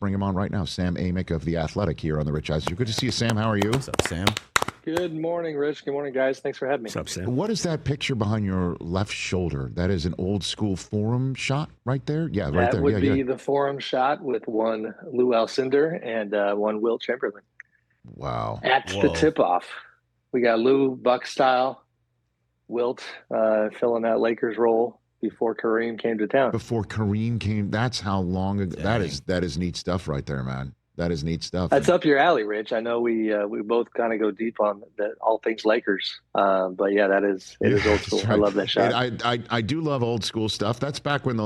bring him on right now. Sam Amick of The Athletic here on the Rich Eisen Show. Good to see you, Sam. How are you? What's up, Sam? Good morning, Rich. Good morning, guys. Thanks for having me. What's up, Sam? What is that picture behind your left shoulder? That is an old school Forum shot right there? Yeah, right there. That would be the Forum shot with one Lou Alcindor and one Wilt Chamberlain. Wow. At the tip-off. We got Lou, Buck style, Wilt filling that Lakers role before Kareem came to town. Before Kareem came, that's how long ago. That is neat stuff right there, man. That is neat stuff. That's up your alley, Rich. I know we both kind of go deep on all things Lakers, but yeah, it is old school. Right. I love that shot. I do love old school stuff. That's back when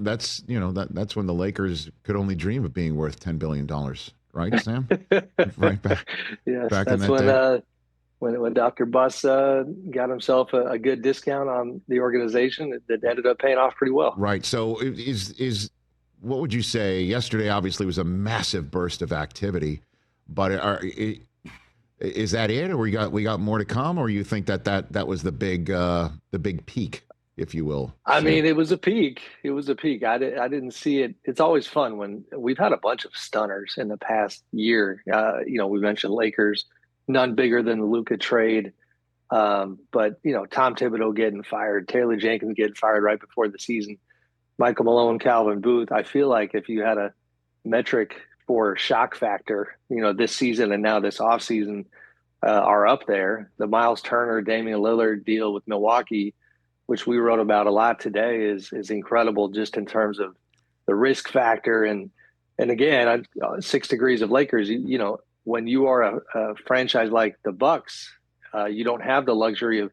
that's when the Lakers could only dream of being worth $10 billion, right, Sam? Right back. Yes, back that's in that day. When Dr. Buss got himself a good discount on the organization that ended up paying off pretty well. Right. So is what would you say? Yesterday obviously was a massive burst of activity, but is that it, or we got more to come, or you think that was the big peak, if you will? I mean, it was a peak. It was a peak. I didn't see it. It's always fun when we've had a bunch of stunners in the past year. We mentioned Lakers. None bigger than the Luka trade. But, Tom Thibodeau getting fired, Taylor Jenkins getting fired right before the season, Michael Malone, Calvin Booth. I feel like if you had a metric for shock factor, this season and now this offseason are up there. The Myles Turner, Damian Lillard deal with Milwaukee, which we wrote about a lot today, is incredible just in terms of the risk factor. And again, 6 degrees of Lakers, when you are a franchise like the Bucks, you don't have the luxury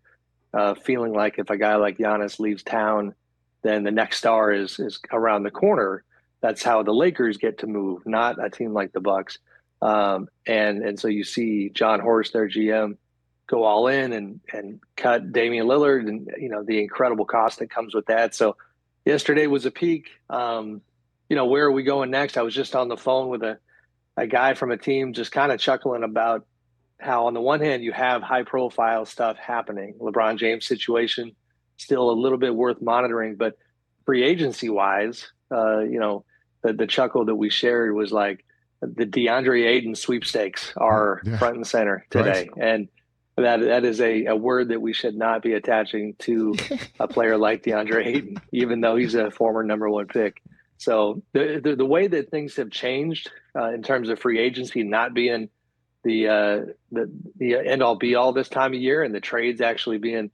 of feeling like if a guy like Giannis leaves town, then the next star is around the corner. That's how the Lakers get to move, not a team like the Bucks. And so you see John Horst, their GM, go all in and cut Damian Lillard and, the incredible cost that comes with that. So yesterday was a peak. Where are we going next? I was just on the phone with a guy from a team just kind of chuckling about how on the one hand you have high profile stuff happening. LeBron James situation still a little bit worth monitoring, but free agency wise, the chuckle that we shared was like the Deandre Ayton sweepstakes are front and center today. Right. And that is a word that we should not be attaching to a player like DeAndre Ayton, even though he's a former number 1 pick. So the way that things have changed in terms of free agency not being the end all be all this time of year, and the trades actually being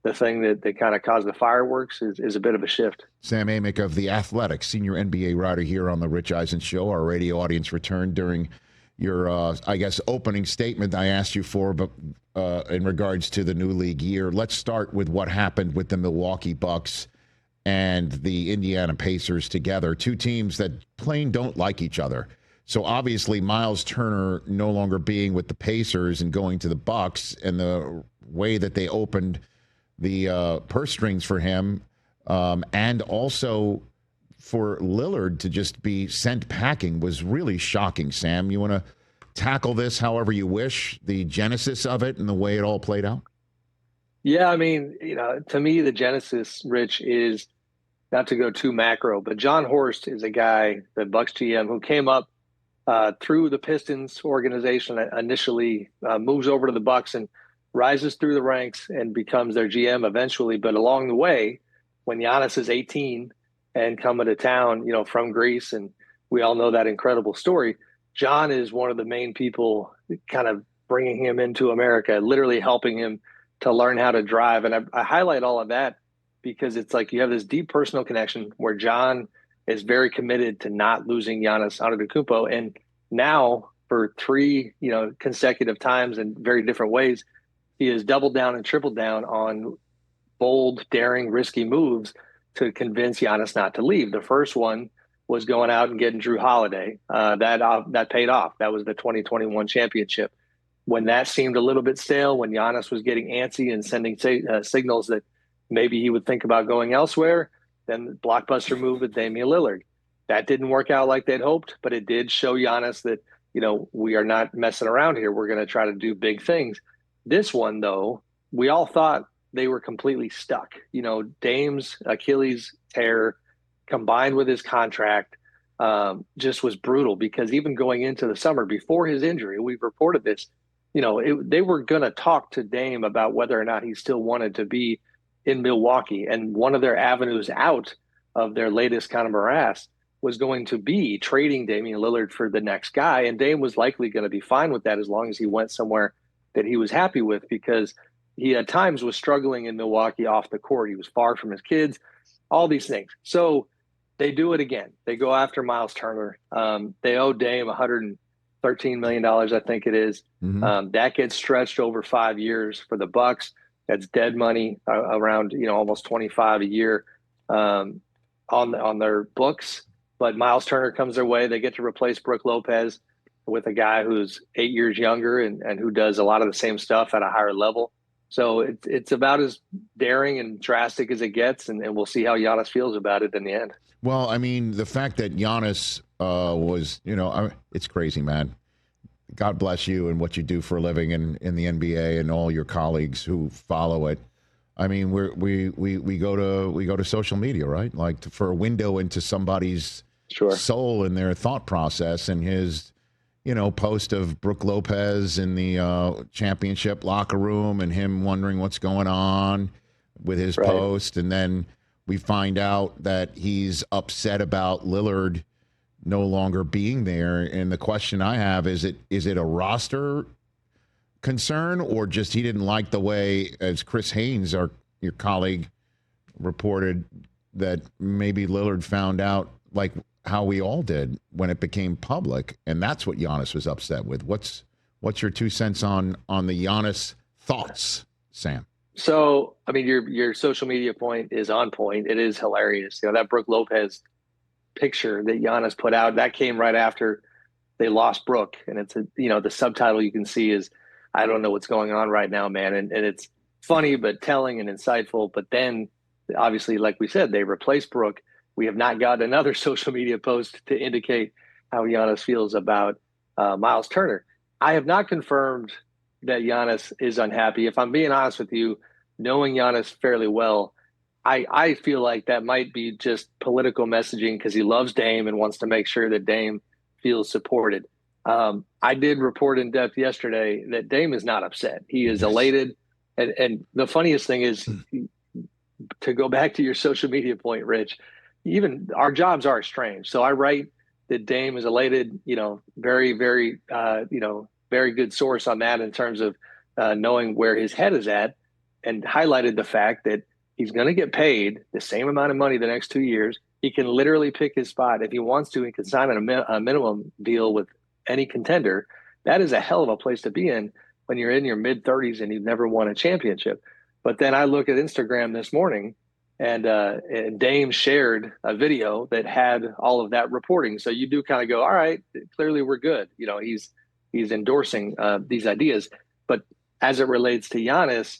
the thing that kind of caused the fireworks is a bit of a shift. Sam Amick of The Athletic, senior NBA writer here on the Rich Eisen Show. Our radio audience returned during your, opening statement I asked you for, but in regards to the new league year. Let's start with what happened with the Milwaukee Bucks and the Indiana Pacers together, two teams that plain don't like each other. So obviously Myles Turner no longer being with the Pacers and going to the Bucks, and the way that they opened the purse strings for him, and also for Lillard to just be sent packing was really shocking. Sam, you want to tackle this however you wish, the genesis of it and the way it all played out? Yeah, I mean, to me, the genesis, Rich, is not to go too macro, but John Horst is a guy, the Bucks GM, who came up through the Pistons organization initially, moves over to the Bucks and rises through the ranks and becomes their GM eventually. But along the way, when Giannis is 18 and coming to town, from Greece, and we all know that incredible story, John is one of the main people kind of bringing him into America, literally helping him to learn how to drive. And I highlight all of that because it's like you have this deep personal connection where John is very committed to not losing Giannis Antetokounmpo. And now for 3, consecutive times in very different ways, he has doubled down and tripled down on bold, daring, risky moves to convince Giannis not to leave. The first one was going out and getting Drew Holiday. That paid off. That was the 2021 championship. When that seemed a little bit stale, when Giannis was getting antsy and sending signals that maybe he would think about going elsewhere, then the blockbuster move with Damian Lillard. That didn't work out like they'd hoped, but it did show Giannis that, we are not messing around here. We're going to try to do big things. This one, though, we all thought they were completely stuck. Dame's Achilles tear combined with his contract, just was brutal, because even going into the summer before his injury, we've reported this, they were going to talk to Dame about whether or not he still wanted to be in Milwaukee. And one of their avenues out of their latest kind of morass was going to be trading Damian Lillard for the next guy. And Dame was likely going to be fine with that as long as he went somewhere that he was happy with, because he at times was struggling in Milwaukee off the court. He was far from his kids, all these things. So they do it again. They go after Myles Turner. They owe Dame $113 million, I think it is. That gets stretched over 5 years for the Bucks. That's dead money, around almost 25 a year on their books. But Myles Turner comes their way. They get to replace Brook Lopez with a guy who's 8 years younger and who does a lot of the same stuff at a higher level. So it's about as daring and drastic as it gets, and we'll see how Giannis feels about it in the end. Well, I mean, the fact that Giannis was, it's crazy, man. God bless you and what you do for a living in the NBA and all your colleagues who follow it. I mean, we go to social media, right? Like for a window into somebody's soul and their thought process, and his post of Brook Lopez in the championship locker room and him wondering what's going on with his post. And then we find out that he's upset about Lillard no longer being there. And the question I have is it a roster concern, or just he didn't like the way, as Chris Haynes, your colleague, reported, that maybe Lillard found out like how we all did when it became public, and that's what Giannis was upset with. What's your 2 cents on the Giannis thoughts, Sam? So, I mean, your social media point is on point. It is hilarious. That Brook Lopez picture that Giannis put out, that came right after they lost Brook, and it's the subtitle you can see is, "I don't know what's going on right now, man," and it's funny but telling and insightful. But then, obviously, like we said, they replaced Brook. We have not gotten another social media post to indicate how Giannis feels about Myles Turner. I have not confirmed that Giannis is unhappy. If I'm being honest with you, knowing Giannis fairly well, I feel like that might be just political messaging, because he loves Dame and wants to make sure that Dame feels supported. I did report in depth yesterday that Dame is not upset. He is elated. And the funniest thing is, to go back to your social media point, Rich, even our jobs are strange. So I write that Dame is elated, very, very, very good source on that in terms of knowing where his head is at, and highlighted the fact that he's going to get paid the same amount of money the next 2 years. He can literally pick his spot. If he wants to, he can sign a minimum deal with any contender. That is a hell of a place to be in when you're in your mid-30s and you've never won a championship. But then I look at Instagram this morning, and Dame shared a video that had all of that reporting. So you do kind of go, all right, clearly we're good. He's endorsing these ideas. But as it relates to Giannis,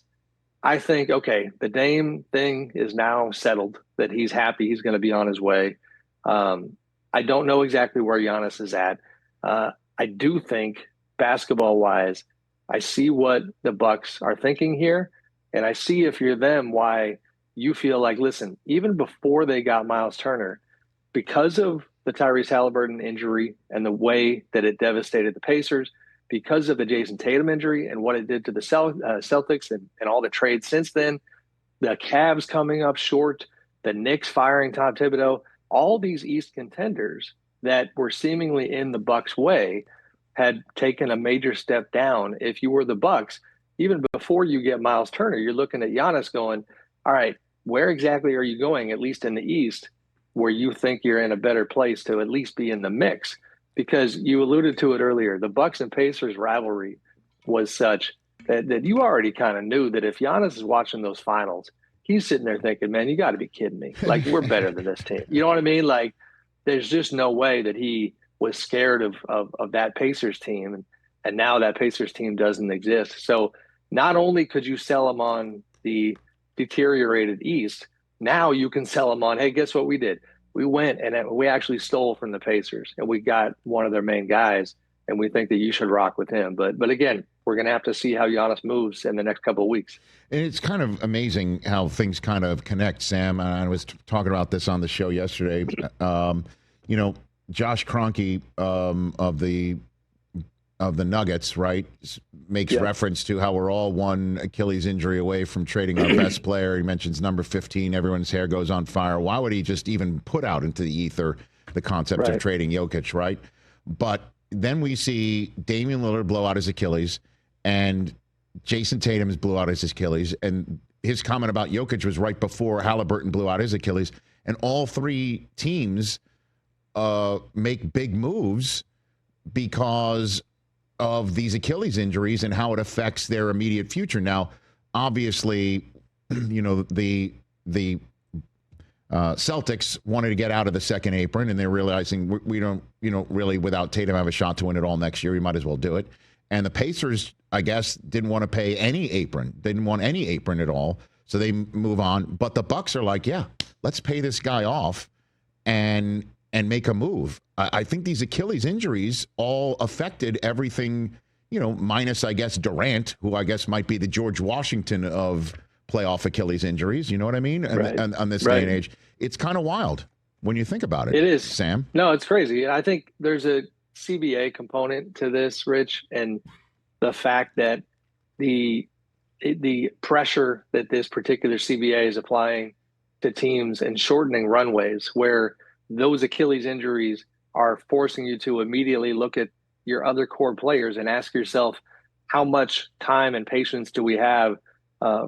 I think, okay, the Dame thing is now settled, that he's happy, he's going to be on his way. I don't know exactly where Giannis is at. I do think, basketball-wise, I see what the Bucks are thinking here, and I see, if you're them, why you feel like, listen, even before they got Myles Turner, because of the Tyrese Halliburton injury and the way that it devastated the Pacers, because of the Jason Tatum injury and what it did to the Celtics and all the trades since then, the Cavs coming up short, the Knicks firing Tom Thibodeau, all these East contenders that were seemingly in the Bucks' way had taken a major step down. If you were the Bucks, even before you get Myles Turner, you're looking at Giannis going, all right, where exactly are you going, at least in the East, where you think you're in a better place to at least be in the mix? Because you alluded to it earlier, the Bucks and Pacers rivalry was such that you already kind of knew that if Giannis is watching those finals, he's sitting there thinking, man, you got to be kidding me. Like, we're better than this team. You know what I mean? Like, there's just no way that he was scared of that Pacers team. And now that Pacers team doesn't exist. So not only could you sell him on the deteriorated East, now you can sell him on, hey, guess what we did? We went and we actually stole from the Pacers, and we got one of their main guys, and we think that you should rock with him. But again, we're going to have to see how Giannis moves in the next couple of weeks. And it's kind of amazing how things kind of connect, Sam. I was talking about this on the show yesterday. Josh Kroenke of the Nuggets, right, makes reference to how we're all one Achilles injury away from trading our best player. He mentions number 15. Everyone's hair goes on fire. Why would he just even put out into the ether the concept of trading Jokic, right? But then we see Damian Lillard blow out his Achilles, and Jason Tatum's blew out his Achilles, and his comment about Jokic was right before Halliburton blew out his Achilles, and all three teams make big moves because of these Achilles injuries and how it affects their immediate future. Now, obviously, the Celtics wanted to get out of the second apron, and they're realizing we don't, really without Tatum have a shot to win it all next year. We might as well do it. And the Pacers, I guess, didn't want to pay any apron. They didn't want any apron at all, so they move on. But the Bucks are like, yeah, let's pay this guy off and make a move. I think these Achilles injuries all affected everything, minus, I guess, Durant, who I guess might be the George Washington of playoff Achilles injuries. You know what I mean? Right. On this day and age. It's kind of wild when you think about it. It is. Sam? No, it's crazy. I think there's a CBA component to this, Rich, and the fact that the pressure that this particular CBA is applying to teams and shortening runways, where those Achilles injuries are forcing you to immediately look at your other core players and ask yourself, how much time and patience do we have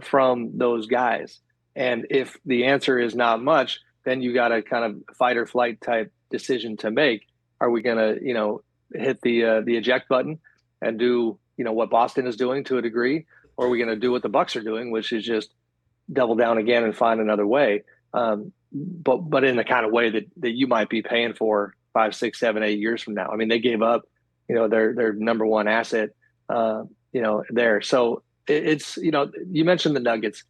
from those guys? And if the answer is not much, then you got a kind of fight or flight type decision to make. Are we going to, hit the eject button and do, what Boston is doing to a degree? Or are we going to do what the Bucks are doing, which is just double down again and find another way? But in the kind of way that you might be paying for 5, 6, 7, 8 years from now. I mean, they gave up, their number one asset, there. So it's, you mentioned the Nuggets.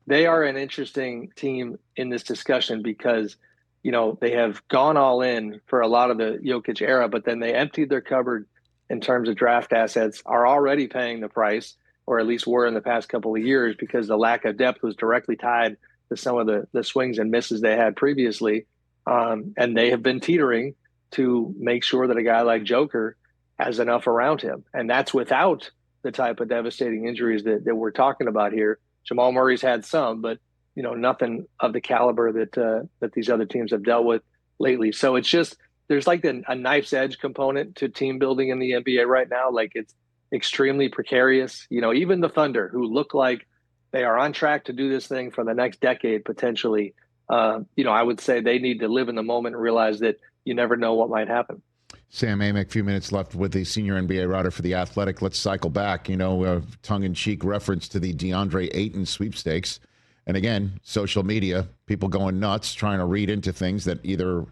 They are an interesting team in this discussion because, they have gone all in for a lot of the Jokic era, but then they emptied their cupboard in terms of draft assets, are already paying the price, or at least were in the past couple of years, because the lack of depth was directly tied to some of the swings and misses they had previously. And they have been teetering to make sure that a guy like Joker has enough around him. And that's without the type of devastating injuries that we're talking about here. Jamal Murray's had some, but nothing of the caliber that these other teams have dealt with lately. So it's just, there's like a knife's edge component to team building in the NBA right now. Like, it's extremely precarious. Even the Thunder, who look like they are on track to do this thing for the next decade, potentially, I would say they need to live in the moment and realize that you never know what might happen. Sam Amick, a few minutes left with the senior NBA writer for The Athletic. Let's cycle back, tongue-in-cheek reference to the Deandre Ayton sweepstakes. And again, social media, people going nuts, trying to read into things that either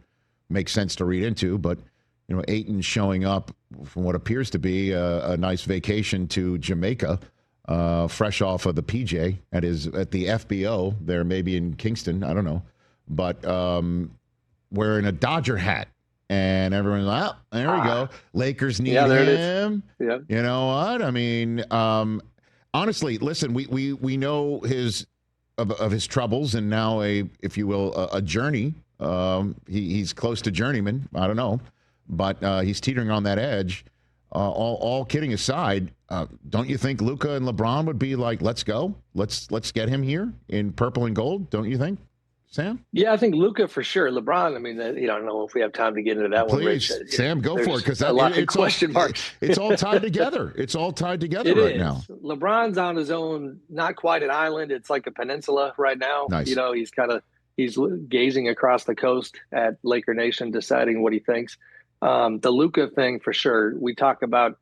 make sense to read into, but, Ayton showing up from what appears to be a nice vacation to Jamaica, fresh off of the PJ at the FBO there, maybe in Kingston, I don't know, but wearing a Dodger hat. And everyone's like, oh, there we go. Lakers need him. Yeah. You know what? I mean, honestly, listen, we know his troubles, and now if you will, a journey. He's close to journeyman. I don't know, but he's teetering on that edge. All kidding aside, don't you think Luka and LeBron would be like, let's go, let's get him here in purple and gold? Don't you think, Sam? Yeah, I think Luka for sure. LeBron, I mean, I don't know if we have time to get into that one. Please, Sam, go for it, because a lot of question marks. It's all tied together. It's all tied together right now. LeBron's on his own, not quite an island. It's like a peninsula right now. Nice. He's gazing across the coast at Laker Nation, deciding what he thinks. The Luka thing for sure. We talk about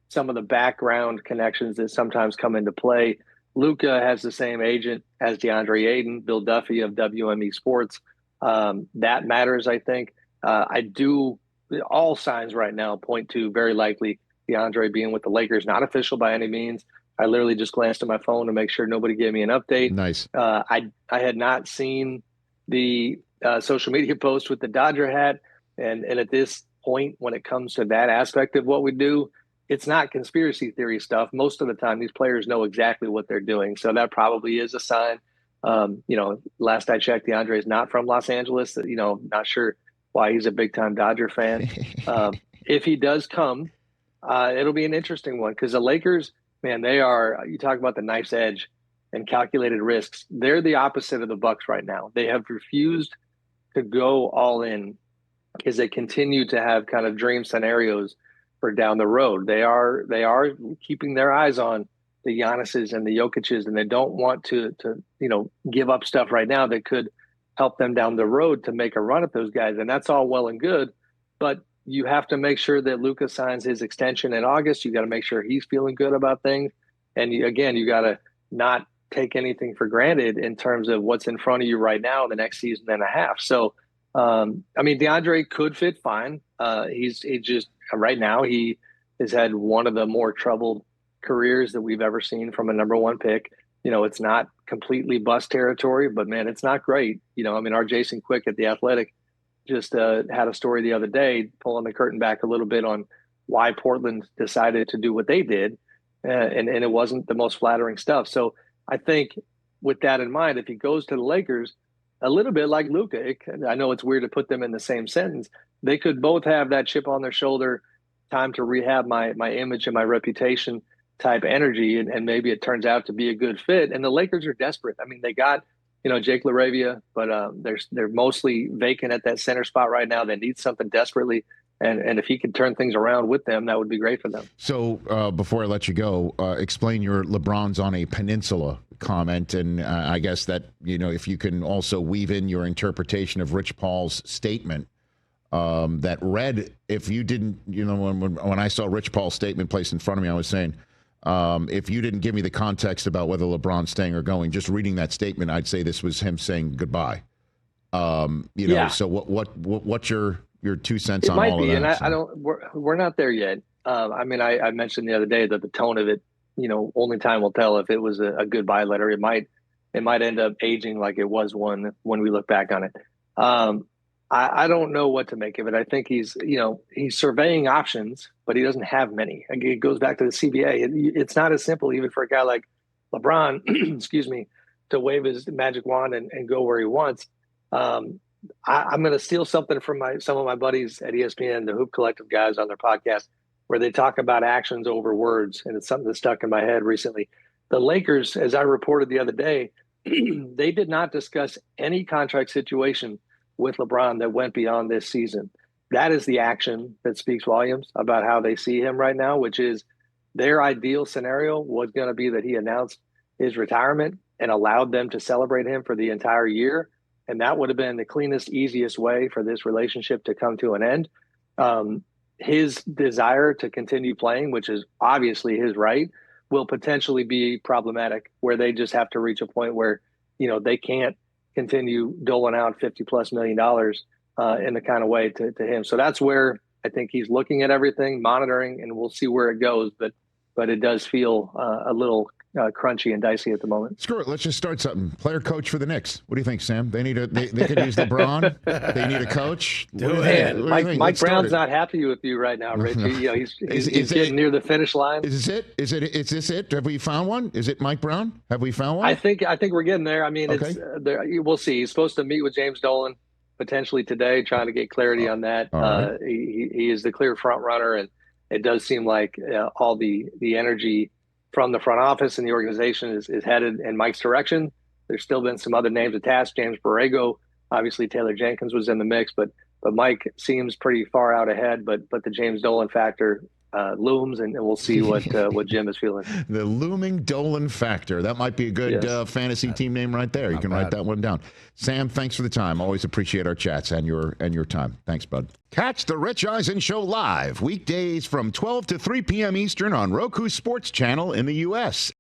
some of the background connections that sometimes come into play. Luka has the same agent as DeAndre Ayton, Bill Duffy of WME Sports. That matters, I think. All signs right now point to very likely DeAndre being with the Lakers. Not official by any means. I literally just glanced at my phone to make sure nobody gave me an update. Nice. I had not seen the social media post with the Dodger hat. And at this point, when it comes to that aspect of what we do, it's not conspiracy theory stuff. Most of the time, these players know exactly what they're doing. So that probably is a sign. Last I checked, DeAndre is not from Los Angeles. Not sure why he's a big-time Dodger fan. If he does come, it'll be an interesting one because the Lakers, man, you talk about the knife's edge and calculated risks. They're the opposite of the Bucks right now. They have refused to go all in because they continue to have kind of dream scenarios for down the road. They are keeping their eyes on the Giannis's and the Jokic's, and they don't want to give up stuff right now that could help them down the road to make a run at those guys. And that's all well and good, but you have to make sure that Luka signs his extension in August. You got to make sure he's feeling good about things. And you got to not take anything for granted in terms of what's in front of you right now in the next season and a half. So, Deandre could fit fine. He just right now he has had one of the more troubled careers that we've ever seen from a number one pick. It's not completely bust territory, but man, it's not great. Our Jason Quick at The Athletic just had a story the other day, pulling the curtain back a little bit on why Portland decided to do what they did. And it wasn't the most flattering stuff. So I think with that in mind, if he goes to the Lakers, a little bit like Luka, I know it's weird to put them in the same sentence. They could both have that chip on their shoulder, time to rehab my image and my reputation type energy. And maybe it turns out to be a good fit. And the Lakers are desperate. They got, Jake LaRavia, but they're mostly vacant at that center spot right now. They need something desperately. And if he could turn things around with them, that would be great for them. So before I let you go, explain your LeBron's on a peninsula comment. And I guess that, if you can also weave in your interpretation of Rich Paul's statement that read, if you didn't, when I saw Rich Paul's statement placed in front of me, I was saying, if you didn't give me the context about whether LeBron's staying or going, just reading that statement, I'd say this was him saying goodbye. So what's your 2 cents on all of that? And I don't. We're not there yet. I mentioned the other day that the tone of it, only time will tell if it was a goodbye letter. It might end up aging like it was one when we look back on it. I don't know what to make of it. I think he's surveying options, but he doesn't have many. It goes back to the CBA. It's not as simple even for a guy like LeBron, excuse me, to wave his magic wand and go where he wants. I'm going to steal something from some of my buddies at ESPN, the Hoop Collective guys on their podcast, where they talk about actions over words. And it's something that stuck in my head recently. The Lakers, as I reported the other day, they did not discuss any contract situation with LeBron that went beyond this season. That is the action that speaks volumes about how they see him right now, which is their ideal scenario was going to be that he announced his retirement and allowed them to celebrate him for the entire year. And that would have been the cleanest, easiest way for this relationship to come to an end. His desire to continue playing, which is obviously his right, will potentially be problematic, where they just have to reach a point where, they can't continue doling out $50+ million in the kind of way to him. So that's where I think he's looking at everything, monitoring, and we'll see where it goes. But it does feel a little crunchy and dicey at the moment. Screw it. Let's just start something. Player coach for the Knicks. What do you think, Sam? They could use LeBron. They need a coach. Mike Brown's not happy with you right now, Rich. He's getting near the finish line. Is this it? Have we found one? Is it Mike Brown? Have we found one? I think we're getting there. It's we'll see. He's supposed to meet with James Dolan potentially today, trying to get clarity on that. Right. He is the clear front runner, and it does seem like all the energy from the front office and the organization is headed in Mike's direction. There's still been some other names attached. James Borrego, obviously Taylor Jenkins was in the mix, but Mike seems pretty far out ahead. But the James Dolan factor looms, and we'll see what Jim is feeling. The looming Dolan factor. That might be a good fantasy team name right there. You can write that one down. Sam, thanks for the time. Always appreciate our chats and your time. Thanks, bud. Catch the Rich Eisen Show live weekdays from 12 to 3 p.m. Eastern on Roku Sports Channel in the U.S.